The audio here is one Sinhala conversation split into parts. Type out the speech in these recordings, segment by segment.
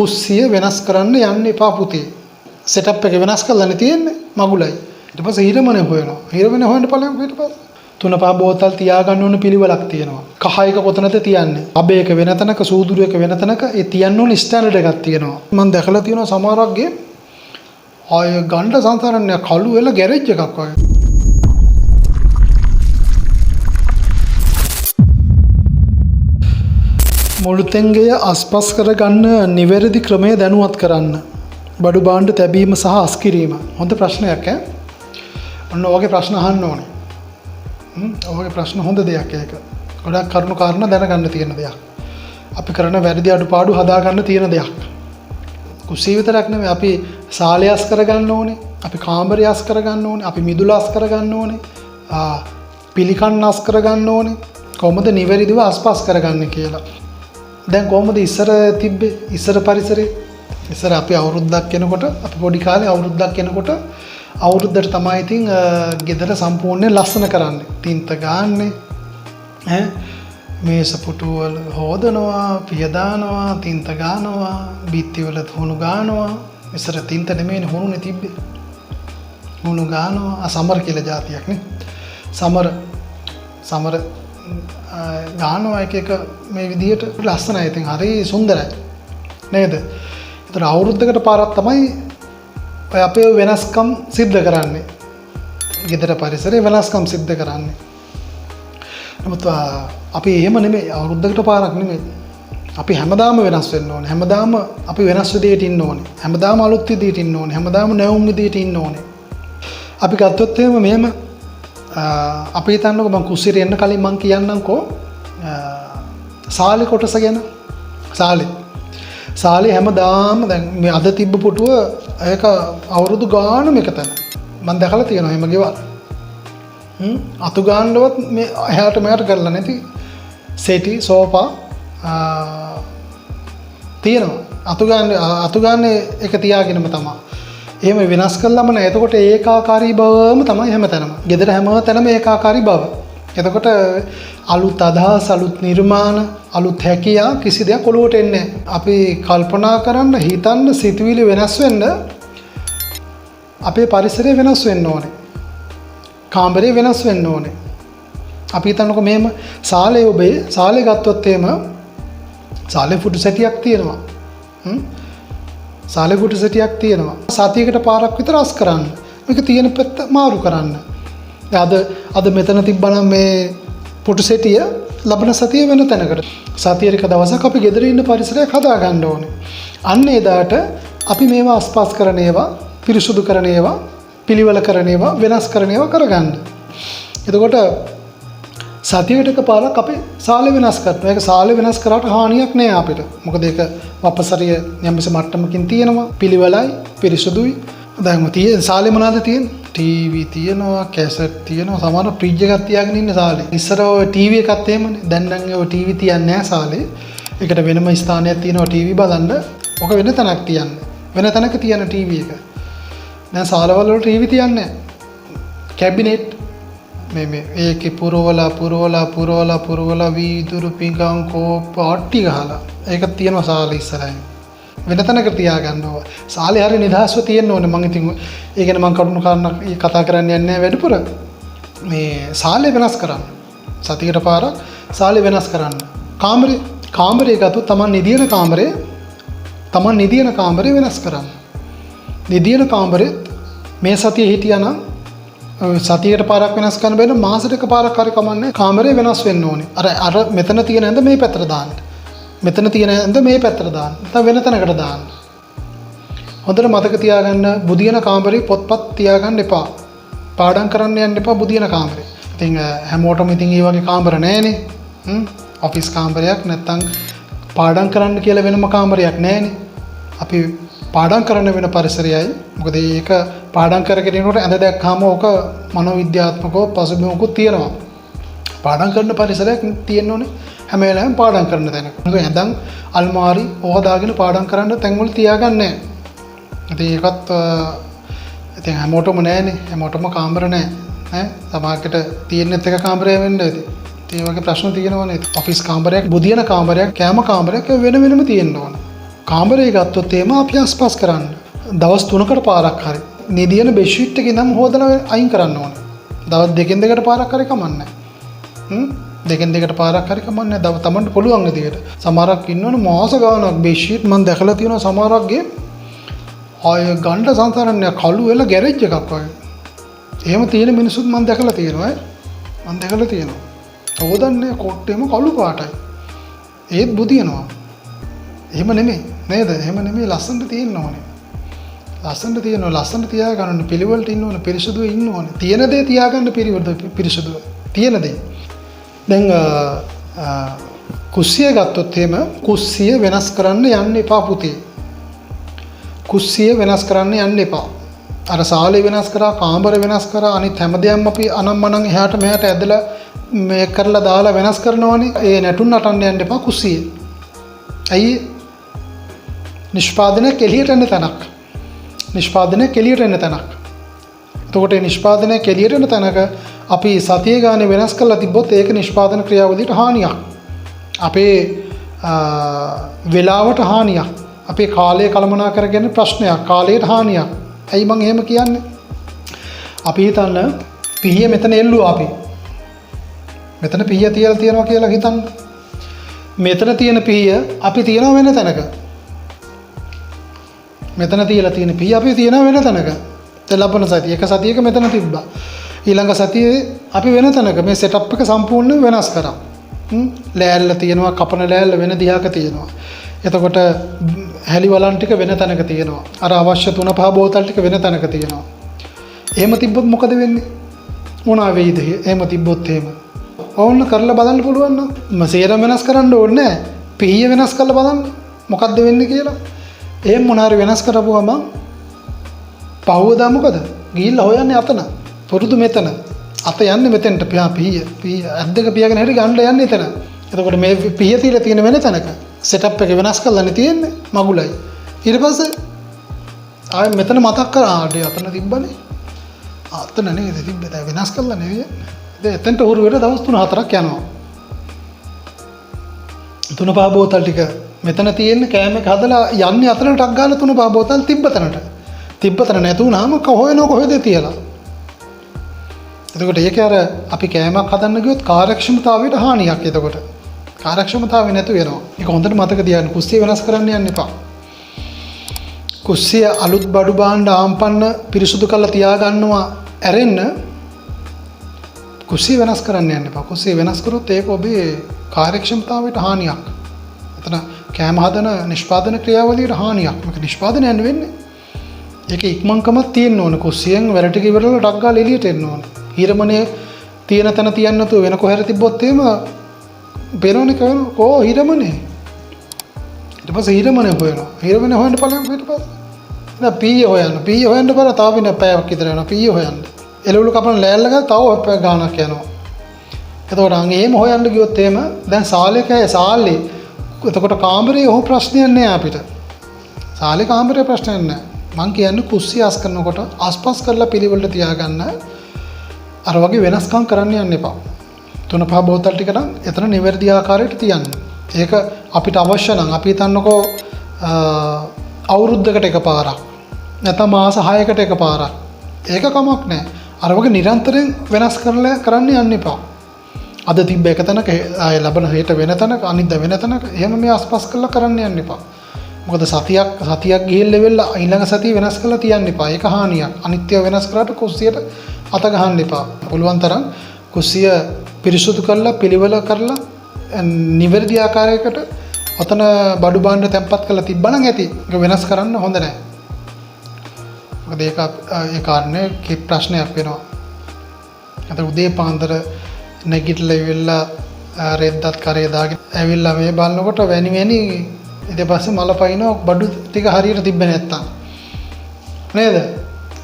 කුස්සිය වෙනස් කරන්න යන්න එපා පුතේ. සෙටප් එක වෙනස් කරලානේ තියෙන්නේ මගුලයි. ඊට පස්සේ හිරමනේ හොයනවා. හිරමනේ හොයන්න ඵලයක් ඊට පස්සේ. තුන පහ බෝතල් තියාගන්න ඕන පිළිවෙලක් තියෙනවා. කහ එක කොතනද තියන්නේ? අබ එක වෙන තැනක, සූදුරු එක වෙන තැනක ඒ තියන්න ඕන ස්ටෑන්ඩඩ් එකක් තියෙනවා. මම දැකලා තියෙනවා සමහරක් ගේ ආය ගණ්ඩ සංසාරන්නේ කළු වෙලා ගෑරේජ් එකක් වගේ. මුළුතැන්ගය අස්පස් කරගන්න නිවැරදි ක්‍රමය දැනුවත් කරන්න. බඩු භාණ්ඩ තැබීම සහ අස්කිරීම. හොඳ ප්‍රශ්නයක් ඈ. ඔන්න ඔයගේ ප්‍රශ්න අහන්න ඕනේ. ඔයගේ ප්‍රශ්න හොඳ දෙයක් ඒක. ගොඩක් කරුණු කාරණා දැනගන්න තියෙන දෙයක්. අපි කරන වැරදි අඩුපාඩු හදාගන්න තියෙන දෙයක්. කුස්සිය විතරක් නෙමෙයි අපි සාලය අස් කරගන්න ඕනේ. අපි කාමරය අස් කරගන්න ඕනේ. අපි මිදුල අස් කරගන්න ඕනේ. පිළිකන් අස් කරගන්න ඕනේ. කොහොමද නිවැරදිව අස්පස් කරගන්නේ කියලා. දැන් කොහොමද ඉස්සර තිබ්බේ? ඉස්සර පරිසරේ ඉස්සර අපි අවුරුද්දක් යනකොට අපි පොඩි කාලේ අවුරුද්දක් යනකොට අවුරුද්දට තමයි ඉතින් ගෙදර සම්පූර්ණයෙන් ලස්සන කරන්නේ. තින්ත ගාන්නේ ඈ මේස පුටු වල හොදනවා, පිය දානවා, තින්ත ගානවා, බිත්ති වල හුණු ගානවා. ඉස්සර තින්ත නෙමෙයිනේ හුණුනේ තිබ්බේ. හුණු ගානවා. සමර කියලා જાතියක් නේ. සමර ගානවා එක මේ විදිහට ලස්සනයි. ඉතින් හරි සුන්දරයි නේද? ඒතර අවුරුද්දකට පාරක් තමයි ඔය අපේ වෙනස්කම් සිද්ධ කරන්නේ. ගෙදර පරිසරයේ වෙනස්කම් සිද්ධ කරන්නේ. නමුත් අපි එහෙම නෙමෙයි. අවුරුද්දකට පාරක් නෙමෙයි. අපි හැමදාම වෙනස් වෙන්න ඕනේ. හැමදාම අපි වෙනස් විදියට ඉන්න ඕනේ. හැමදාම අලුත් විදියට ඉන්න ඕනේ. හැමදාම නැවුම් විදියට ඉන්න ඕනේ. අපි ගත්තොත් එහෙම මෙහෙම අපි හිතන්නකෝ මං කුස්සියට එන්න කලින් මං කියන්නම්කෝ සාලේ කොටස ගැන. සාලේ හැමදාම දැන් මේ අද තිබ්බ පුටුව ඒක අවුරුදු ගානම එක තැන. මම දැකලා තියෙනවා එහෙම ගෙවල්. අතු ගාන්නවත් මේ එහාට මෙහාට කරලා නැති සෙටි සෝෆා තියෙනවා. අතු ගාන්නේ එක තියාගෙනම තමයි. එහෙම වෙනස් කළාම නෑ. එතකොට ඒකාකාරී බවම තමයි හැමතැනම. ගෙදර හැමතැනම ඒකාකාරී බව. එතකොට අලුත් අදහස්, අලුත් නිර්මාණ, අලුත් හැකියා කිසි දෙයක් ඔලුවට එන්නේ නෑ. අපි කල්පනා කරන්න, හිතන්න, සිතුවිලි වෙනස් වෙන්න අපේ පරිසරය වෙනස් වෙන්න ඕනේ. කාමරය වෙනස් වෙන්න ඕනේ. අපි හිතන්නකෝ මෙහෙම සාලේ ගත්තොත් එහෙම සාලේ ෆුටු සැටියක් තියෙනවා. සාලේ ෆුටු සැටියක් තියෙනවා. සතියකට පාරක් විතර අස් කරන්න. මේක තියෙන පැත්ත මාරු කරන්න. අද මෙතන තිබ්බනම් මේ පුටු සැටිය ලබන සතිය වෙන තැනකට. සතියේ එක දවසක් අපි ගෙදර ඉන්න පරිසරයක් හදා ගන්න ඕනේ. අන්න එදාට අපි මේවා අස්පස් කරන ඒවා, පිරිසුදු කරන ඒවා, පිළිවෙල කරන ඒවා, වෙනස් කරන ඒවා කරගන්න. එතකොට සතියට එක පාරක් අපි සාලේ වෙනස් කරනවා. ඒක සාලේ වෙනස් කරාට හානියක් නෑ අපිට. මොකද ඒක වපසරිය යම්කිසි මට්ටමකින් තියෙනවා. පිළිවෙලයි, පිරිසුදුයි. දැන් සාලේ මොනවද තියෙන්නේ? ටීවී තියෙනවා, කැසට් තියෙනවා, සමහර ෆ්‍රිජ් එකක් තියාගෙන ඉන්නේ සාලේ. ඉස්සර ඔය ටීවී එකක් එහෙමනේ. දැන් නම් ඔය ටීවී තියන්නේ නැහැ සාලේ. ඒකට වෙනම ස්ථානයක් තියෙනවා ටීවී බලන්න. ඔක වෙන තැනක් තියන්න. වෙන තැනක තියන ටීවී එක. දැන් සාලවල වල ටීවී තියන්නේ නැහැ. කැබිනට් මේ ඒකේ පුරවලා වීදුරු පිඟන් කෝප්ප අට්ටි ගහලා ඒක තියෙනවා සාලේ ඉස්සරහින්. වෙන තැනක තියාගන්න ඕන. සාලේ හරිය නිදහස්ව තියෙන්න ඕනේ. මම ඉතින් ඒ ගැන මම කරුණු කාරණා කතා කරන්න යන්නේ නැහැ වැඩිපුර. මේ සාලේ වෙනස් කරන්න. සතියකට පාරක් සාලේ වෙනස් කරන්න. කාමරේ ගත්තොත් තමන් නිදින කාමරේ වෙනස් කරන්න. නිදින කාමරේ මේ සතියේ හිටියානම් සතියකට පාරක් වෙනස් කරන්න බැරි මාසෙට පාරක් හරි කමන්නේ කාමරේ වෙනස් වෙන්න ඕනේ. අර මෙතන තියෙන ඇඳ මේ පැත්තට දාන්න. මෙතන තියෙන ඇඳ මේ පැත්තට දාන්න. නැත්නම් වෙන තැනකට දාන්න. හොඳට මතක තියාගන්න බුදියන කාමරේ පොත්පත් තියාගන්න එපා. පාඩම් කරන්න යන්න එපා බුදියන කාමරේ. ඉතින් හැමෝටම ඉතින් මේ වගේ කාමර නැහැනේ. ඔෆිස් කාමරයක් නැත්නම් පාඩම් කරන්න කියලා වෙනම කාමරයක් නැහැනේ. අපි පාඩම් කරන්න වෙන පරිසරයයි. මොකද ඒක පාඩම් කරගෙන ඉන්නකොට ඇඳ දැක්කම ඕක මනෝවිද්‍යාත්මකව පසුබිමකුත් තියෙනවා. පාඩම් කරන පරිසරයක් තියෙන්න ඕනේ. හැම වෙලාවෙම පාඩම් කරන තැනක. මොකද ඇඳන් අල්මාරි ඕහදාගෙන පාඩම් කරන්න තැන්වල තියාගන්නේ නැහැ. ඉතින් ඒකත් ඉතින් හැමෝටම නැහැනේ. හැමෝටම කාමර නැහැ. සමහරකට තියෙනෙත් එක කාමරයක් වෙන්න ඇති. ඒ වගේ ප්‍රශ්න තියෙනවනේ. ඔෆිස් කාමරයක්, බුදියන කාමරයක්, කෑම කාමරයක් වෙන වෙනම තියෙන්න ඕන. කාමරේ ගත්තොත් එහෙම අපි ආස්පස් කරන්න. දවස් 3කට පාරක් හරි. නිදියන බෙඩ්ෂීට් එක ඉඳන් හොදලා අයින් කරන්න ඕනේ. දවස් 2කට පාරක් හරි කමන්නේ. දෙකෙන් දෙකට පාරක් හරි කමන්නේ. තමන්ට පුළුවන් විදියට. සමහරක් ඉන්නවනේ මාස ගාණක් බෙඩ්ෂීට් මම දැකලා තියෙනවා සමහරක්ගේ ආය ගණ්ඩ සංසාරන්නේ කළු වෙලා ගෑරේජ් එකක් වගේ. එහෙම තියෙන මිනිස්සුත් මම දැකලා තියෙනවා. මම දැකලා තියෙනවා. හොදන්නේ කොට්ටේම කළු පාටයි. ඒත් බුදියනවා. එහෙම නෙමෙයි. නේද? එහෙම නෙමෙයි ලස්සනට තියෙන්න ඕනේ. ලස්සනට තියෙනවා. ලස්සනට තියාගන්න පිළිවෙලට ඉන්න ඕනේ. පිරිසුදුව ඉන්න ඕනේ. තියෙන දේ තියාගන්න පිරිසුදුව. තියෙන දේ. දැන් කුස්සිය ගත්තොත් එහෙම කුස්සිය වෙනස් කරන්න යන්න එපා පුතේ. කුස්සිය වෙනස් කරන්න යන්න එපා. අර සාලේ වෙනස් කරා, කාමර වෙනස් කරා, අනිත් හැමදේම අපි අනම්මනම් එහාට මෙහාට ඇදලා මේ කරලා දාලා වෙනස් කරනවනේ. ඒ නැටුම් නටන්න යන්න එපා කුස්සියේ. ඇයි? නිෂ්පාදනය කෙලියට එන තැනක්. නිෂ්පාදනය කෙලියට එන තැනක්. එතකොට මේ නිෂ්පාදනය කෙලියට එන තැනක අපි සතිය ගානේ වෙනස් කරලා තිබ්බොත් ඒක නිෂ්පාදන ක්‍රියාවලියට හානියක්. අපේ වේලාවට හානියක්. අපේ කාලය කළමනා කරගෙන ප්‍රශ්නයක්. කාලයට හානියක්. ඇයි මං එහෙම කියන්නේ? අපි හිතන්න පිහිය මෙතන එල්ලුවා අපි. මෙතන පිහිය තියලා තියනවා කියලා හිතන්න. මෙතන තියෙන පිහිය අපි තියනවා වෙන තැනක. මෙතන තියලා තියෙන පිහිය අපි තියනවා වෙන තැනක. ලබන සතිය එක සතියක මෙතන තිබ්බා. ඊළඟ සතියේ අපි වෙන තැනක මේ සෙටප් එක සම්පූර්ණයෙන් වෙනස් කරා. ලෑල්ල තියෙනවා, කපන ලෑල්ල වෙන දිහාක තියෙනවා. එතකොට හැලි වලන් ටික වෙන තැනක තියෙනවා. අර අවශ්‍ය 3-5 බෝතල් ටික වෙන තැනක තියෙනවා. එහෙම තිබ්බොත් මොකද වෙන්නේ? මොනවා වෙයිද? එහෙම තිබ්බොත් එහෙම. ඕන්න කරලා බලන්න පුළුවන් නම් සේරම වෙනස් කරන්න ඕනේ නැහැ. පිහිය වෙනස් කරලා බලන්න. මොකද්ද වෙන්නේ කියලා. එහෙම මොනාරි වෙනස් කරපුවම පහුවදා මොකද? ගිහිල්ලා හොයන්නේ අතන. පුරුදු මෙතන. අත යන්නේ මෙතෙන්ට පිහිය. ඇද්දක පියාගෙන හරි ගන්න යන්නේ එතන. එතකොට මේ පිහිය තියලා තියෙන වෙන තැනක සෙටප් එක වෙනස් කරලානේ තියෙන්නේ මගුලයි. ඊට පස්සේ ආයෙ මෙතන මතක් කරා ආඩේ අතන තිබ්බනේ. අතන නේද තිබ්බේ. දැන් වෙනස් කරලා නෙවෙයි. දැන් එතනට උරු වෙලා දවස් 3-4ක් යනවා. 3-5 බෝතල් ටික මෙතන තියෙන්නේ කෑම එක හදලා යන්නේ අතන ටක් ගාලා 3-5 බෝතල් තිබ්බතනට. තිබ්බතන නැතුණාම කොහොයනෝ කොහෙද තියලා. එතකොට ඒක අර අපි කෑමක් හදන්න ගියොත් කාර්යක්ෂමතාවයට හානියක්. එතකොට කාර්යක්ෂමතාවය නැතු වෙනවා. ඒක හොඳට මතක තියාගන්න. කුස්සිය වෙනස් කරන්න යන්න එපා. කුස්සිය අලුත් බඩු භාණ්ඩ ආම්පන්න පිරිසුදු කරලා තියාගන්නවා ඇරෙන්න කුස්සිය වෙනස් කරන්න යන්න එපා. කුස්සිය වෙනස් කරොත් ඒක ඔබේ කාර්යක්ෂමතාවයට හානියක්. එතන කෑම හදන නිෂ්පාදන ක්‍රියාවලියට හානියක්. මේක නිෂ්පාදනය යන්න වෙන්නේ. ඒක ඉක්මන්කමක් තියෙන්න ඕන. කුස්සියෙන් වැරටි කිවරල ඩක් ගාලා එළියට එන්න ඕන. හිරමනේ තියෙන තැන තියන්න නැතුව වෙන කොහෙර තිබ්බොත් එහෙම පේනවනේ කෝ හිරමනේ. ඊට පස්සේ හිරමනේ හොයනවා. හිරමනේ හොයන්න ඵලයක් ඊට පස්සේ. දැන් පීය හොයන්න. පීය හොයන්න බර තව වෙන පැයක් විතර යනවා. පීය හොයන්න. එළවලු කපන ලෑල්ල ගා තව පැයක් ගාණක් යනවා. එතකොට අන් එහෙම හොයන්න ගියොත් එහෙම දැන් සාලේ එතකොට කාමරේ ඔහොම ප්‍රශ්නයක් නෑ අපිට. සාලේ කාමරේ ප්‍රශ්නයක් නෑ. මං කියන්නේ කුස්සිය අස් කරනකොට ආස්පස් කරලා පිළිවෙලට තියාගන්න. අර වගේ වෙනස්කම් කරන්න යන්න එපා. 3-5 බෝතල් ටික නම් එතන නිවැරදි ආකාරයට තියන්න. ඒක අපිට අවශ්‍ය නම් අපි හිතන්නකෝ අවුරුද්දකට එකපාරක් නැත්නම් මාස 6කට එකපාරක්. ඒක කමක් නැහැ. අර වගේ නිරන්තරයෙන් වෙනස් කරන්න යන්න එපා. අද තිබ්බ එක තැනක ආය ලබන හෙට වෙන තැනක අනිද්දා වෙන තැනක එහෙම මේ ආස්පස් කරලා කරන්න යන්න එපා. මොකද සතියක් ගිහිල්ලා වෙලා ඊළඟ සතිය වෙනස් කරලා තියන්න එපා. ඒක හානියක්. අනිත්‍ය වෙනස් කරාට කුස්සියට අත ගහන්න එපා. පුළුවන් තරම් කුස්සිය පිරිසුදු කරලා පිළිවෙල කරලා නිවැරදි ආකාරයකට ඔතන බඩු භාණ්ඩ තැම්පත් කරලා තිබ්බනම් ඇති. ඒක වෙනස් කරන්න හොඳ නැහැ. මොකද ඒක ඒ කාරණේ කී ප්‍රශ්නයක් වෙනවා. අද උදේ පාන්දර නැගිටලා ඉවිල්ලා රෙද්දත් කරේ දාගෙන ඇවිල්ලා මේ බලනකොට වැනි ඊට පස්සේ මල පයින්නවා බඩු ටික හරියට තිබ්බේ නැත්තම්. නේද?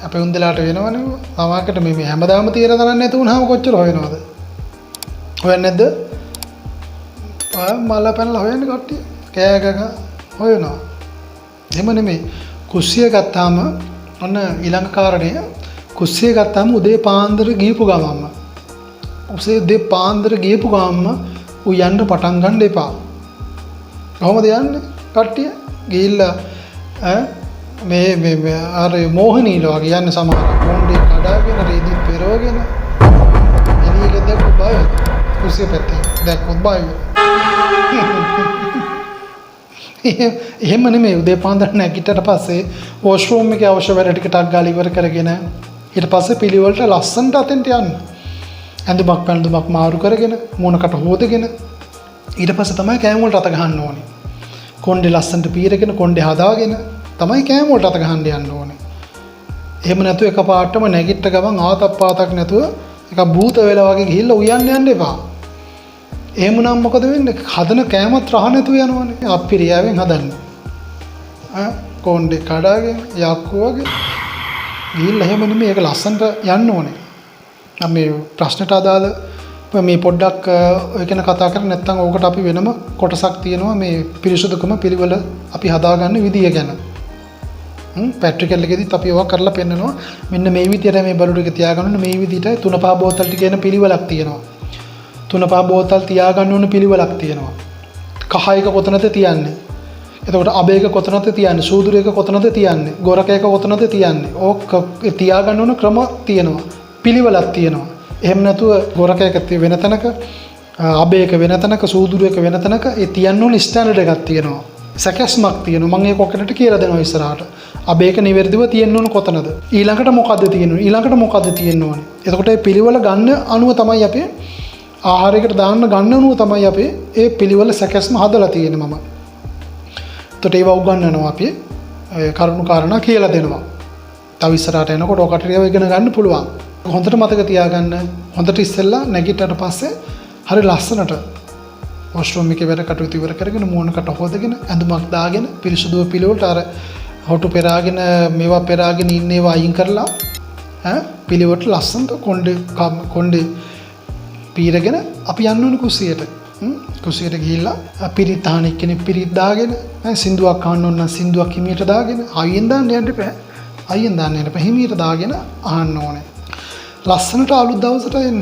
අපේ උන්දලාට වෙනවනේ. සමාකට මේ හැමදාම තීර කරන්නේ නැතු වුණාම කොච්චර හොයනවද? හොයන්නේ නැද්ද? මල පැනලා හොයන්නේ කට්ටිය. කෑ ගග හොයනවා. එහෙම නෙමෙයි. කුස්සිය ගත්තාම ඔන්න ඊළඟ කාරණය කුස්සිය ගත්තාම උදේ පාන්දර ගියපු ගමන්ම උදේ පාන්දර ගියපු ගමන්ම යන්න පටන් ගන්න එපා. කොහොමද යන්නේ? කට්ටිය ගිහිල්ලා මේ අර මෝහනීල වගේ යන්නේ සමහර කොණ්ඩේ කඩාගෙන රේදි පෙරවගෙන එළියට දැක්ක බය කුස්සිය පැත්තේ දැක්කොත් බය එහෙම නෙමෙයි උදේ පාන්දර නැගිටට පස්සේ වොෂ්රූම් එකේ අවශ්‍ය වැඩ ටික ටක් ගාලා ඉවර කරගෙන ඊට පස්සේ පිළිවෙලට ලස්සනට අතෙන්ට යන්න. ඇඳුමක් පැළඳුමක් මාරු කරගෙන මොනකට හොදගෙන ඊට පස්සේ තමයි කෑම වලට අත ගහන්න ඕනේ. කොණ්ඩේ ලස්සනට පීරගෙන කොණ්ඩේ හදාගෙන තමයි කෑම වලට අත ගහන්න යන්න ඕනේ. එහෙම නැතුව එකපාරටම නැගිට ගමන් ආතප්පාතක් නැතුව එක භූත වෙලා වගේ ගිහිල්ලා උයන්න යන්න එපා. එහෙම නම් මොකද වෙන්නේ? හදන කෑමත් රහ නැතුව යනවනේ. අප්පිරියාවෙන් හදන්නේ. කොණ්ඩේ කඩාගෙන යක්කු වගේ ගිහිල්ලා එහෙම නෙමෙයි ඒක ලස්සනට යන්න ඕනේ. මේ ප්‍රශ්නට අදාළ මේ පොඩ්ඩක් ඔය ගැන කතා කරන්නේ නැත්නම් ඕකට අපි වෙනම කොටසක් තියෙනවා මේ පිරිසුදුකම පිළිවෙල අපි හදාගන්න විදිය ගැන. පැට්‍රිකල් එකේදීත් අපි ඒවා කරලා පෙන්නනවා. මෙන්න මේ විදියට මේ බඩු ටික තියාගන්න මේ විදියට 3-5 බෝතල් ටික එන පිළිවෙලක් තියෙනවා. 3-5 බෝතල් තියාගන්න ඕන පිළිවෙලක් තියෙනවා. කහ එක කොතනද තියන්නේ? එතකොට අබේක කොතනද තියන්නේ? සූදුරු එක කොතනද තියන්නේ? ගොරක එක කොතනද තියන්නේ? ඕක තියාගන්න ඕන ක්‍රම තියෙනවා. පිළිවෙලක් තියෙනවා. එහෙම නැතුව ගොරක එක වෙන තැනක අබේක වෙන තැනක සූදුරු එක වෙන තැනක ඒ තියන්න ඕන ස්ටෑන්ඩඩ් එකක් තියෙනවා. සැකස්මක් තියෙනවා. මම ඒක ඔකට කියලා දෙනවා ඉස්සරහට. අබේක නිවැරදිව තියෙන්න ඕන කොතනද? ඊළඟට මොකද්ද තියෙන්නේ? ඊළඟට මොකද්ද තියෙන්න ඕනේ? එතකොට මේ පිළිවෙල ගන්න අනුව තමයි අපි ආහාරයකට දාන්න ගන්න අනුව තමයි අපි ඒ පිළිවෙල සැකස්ම හදලා තියෙන්නේ මම. එතකොට ඒව උගන්වනවා අපි කරුණු කාරණා කියලා දෙනවා. තව ඉස්සරහට එනකොට ඔකට ඒව ඉගෙන ගන්න පුළුවන්. හොඳට මතක තියාගන්න. හොඳට ඉස්සෙල්ලා නැගිටට පස්සේ හරි ලස්සනට වොෂ්රූම් එකේ වැඩ කටයුතු ඉවර කරගෙන මූණකට හොදගෙන ඇඳුමක් දාගෙන පිරිසුදුව පිළිවෙලට අර හොටු පෙරාගෙන මේවා පෙරාගෙන ඉන්න ඒවා අයින් කරලා පිළිවෙලට ලස්සනට කොණ්ඩේ පීරගෙන අපි යන්න ඕනේ කුස්සියට. කුස්සියට ගිහිල්ලා පිරිත් අහන එක්කෙනෙක් පිරිත් දාගෙන සින්දුවක් අහන්න ඕන නම් සින්දුවක් හිමියට දාගෙන අයියෙන් දාන්න යන්න එපා. අයියෙන් දාන්න යන්න එපා. හිමියට දාගෙන අහන්න ඕනේ. ලස්සනට අලුත් දවසට එන්න.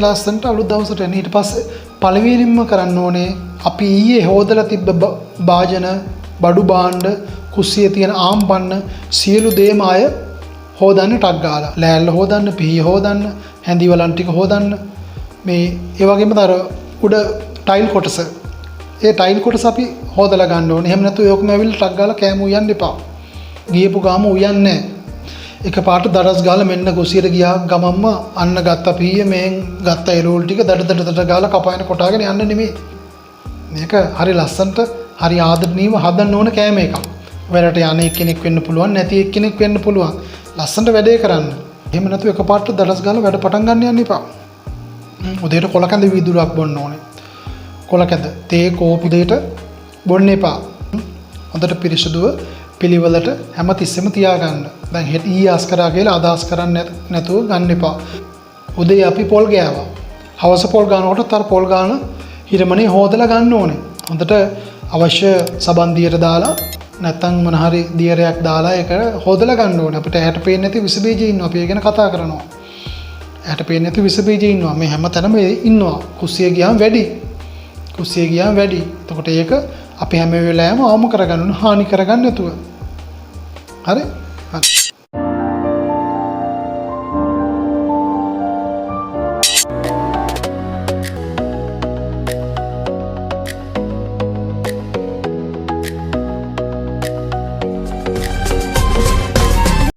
ලස්සනට අලුත් දවසට එන්න. ඊට පස්සේ පළවෙනිම කරන්න ඕනේ අපි ඊයේ හොදලා තිබ්බ භාජන, බඩු භාණ්ඩ, කුස්සියේ තියෙන ආම්පන්න සියලු දේම අය හොදන්න ටක් ගාලා. ලෑල්ල හොදන්න, පිහිය හොදන්න, හැඳි වලන් ටික හොදන්න. මේ ඒ වගේම අර උඩ ටයිල් කොටස. ඒ ටයිල් කොටස අපි හොදලා ගන්න ඕනේ. එහෙම නැත්නම් ඒකම ඇවිල්ලා ටක් ගාලා කෑම උයන්න එපා. ගියපු ගාම උයන්නේ නැහැ. එකපාරට දරස් ගාලා මෙන්න කුස්සියට ගියා ගමම්ම අන්න ගත්ත පීය මෙන් ගත්ත එළවලු ටික දඩ ගාලා කපාගෙන කොටාගෙන යන්න නෙමෙයි. මේක හරි ලස්සනට හරි ආදරණීයව හදන්න ඕන කෑම එකක්. වැඩට යන්නේ කෙනෙක් වෙන්න පුළුවන් නැති එක්කෙනෙක් වෙන්න පුළුවන්. ලස්සනට වැඩේ කරන්න. එහෙම නැතුව එකපාරට දරස් ගාලා වැඩ පටන් ගන්න යන්න එපා. උදේට කොල කැඳ වීදුරුවක් බොන්න ඕනේ. කොල කැඳ තේ කෝපි දෙයට බොන්න එපා. හොඳට පිරිසුදුව පිළිවෙලට හැමතිස්සෙම තියාගන්න. දැන් හෙට ඊයාස් කරා කියලා අදහස් කරන්නේ නැතුව ගන්න එපා. උදේ අපි පොල් ගෑවා. හවස පොල් ගන්නකොට අර පොල් ගාන හිරමනේ හොදලා ගන්න ඕනේ. හොඳට අවශ්‍ය සබන් දියට දාලා නැත්තම් මොන හරි දියරයක් දාලා ඒක හොදලා ගන්න ඕනේ. අපිට ඇහැට පේන්නේ නැති විස බීජ ඉන්නවා. අපි ඒ ගැන කතා කරනවා. ඇහැට පේන්නේ නැති විස බීජ ඉන්නවා. මේ හැමතැනම ඉන්නවා. කුස්සිය ගියාම වැඩි. කුස්සිය ගියාම වැඩි. එතකොට ඒක අපි හැම වෙලාවෙම අවම කරගන්න ඕන. හානි කරගන්න නැතුව. හරි? හරි.